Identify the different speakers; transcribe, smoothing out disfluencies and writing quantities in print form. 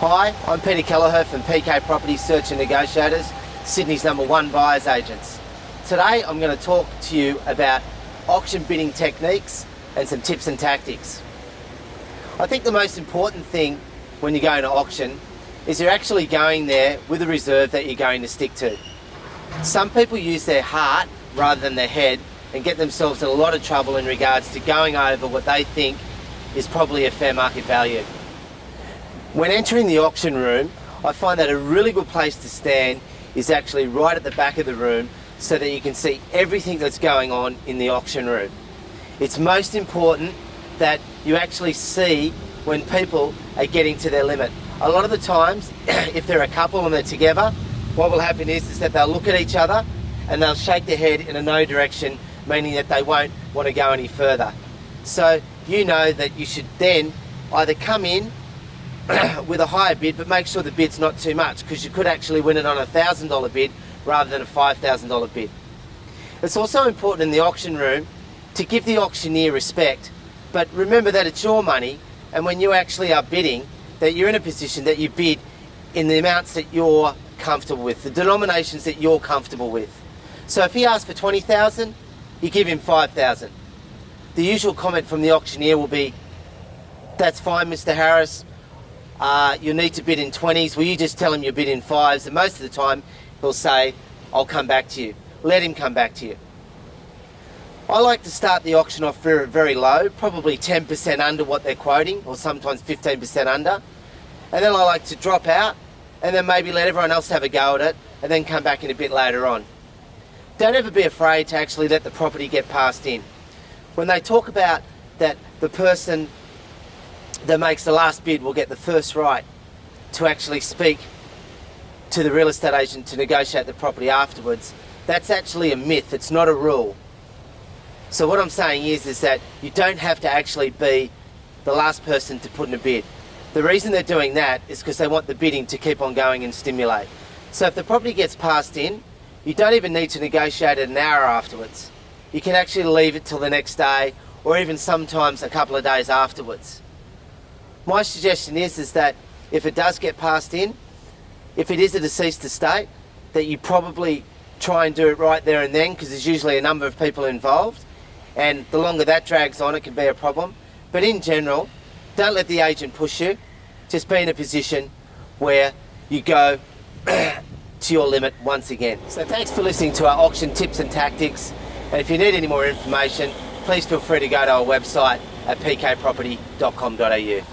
Speaker 1: Hi, I'm Peter Kelleher from PK Property Search and Negotiators, Sydney's #1 buyers agents. Today I'm going to talk to you about auction bidding techniques and some tips and tactics. I think the most important thing when you're going to auction is you're actually going there with a reserve that you're going to stick to. Some people use their heart rather than their head and get themselves in a lot of trouble in regards to going over what they think is probably a fair market value. When entering the auction room, I find that a really good place to stand is actually right at the back of the room so that you can see everything that's going on in the auction room. It's most important that you actually see when people are getting to their limit. A lot of the times, if they're a couple and they're together, what will happen is that they'll look at each other and they'll shake their head in a no direction, meaning that they won't want to go any further. So you know that you should then either come in with a higher bid, but make sure the bid's not too much, because you could actually win it on a $1,000 bid rather than a $5,000 bid. It's also important in the auction room to give the auctioneer respect, but remember that it's your money, and when you actually are bidding, that you're in a position that you bid in the amounts that you're comfortable with, the denominations that you're comfortable with. So if he asks for 20,000, you give him 5,000. The usual comment from the auctioneer will be, "That's fine, Mr. Harris. You'll need to bid in 20s. Will you just tell him you bid in 5s? And most of the time, he'll say, "I'll come back to you." Let him come back to you. I like to start the auction off very, very low, probably 10% under what they're quoting, or sometimes 15% under. And then I like to drop out, and then maybe let everyone else have a go at it, and then come back in a bit later on. Don't ever be afraid to actually let the property get passed in. When they talk about that the person that makes the last bid will get the first right to actually speak to the real estate agent to negotiate the property afterwards, that's actually a myth. It's not a rule. So what I'm saying is that you don't have to actually be the last person to put in a bid. The reason they're doing that is because they want the bidding to keep on going and stimulate. So if the property gets passed in, you don't even need to negotiate it an hour afterwards. You can actually leave it till the next day, or even sometimes a couple of days afterwards. My suggestion is that if it does get passed in, if it is a deceased estate, that you probably try and do it right there and then, because there's usually a number of people involved, and the longer that drags on, it can be a problem. But in general, don't let the agent push you. Just be in a position where you go to your limit once again. So thanks for listening to our auction tips and tactics, and if you need any more information, please feel free to go to our website at pkproperty.com.au.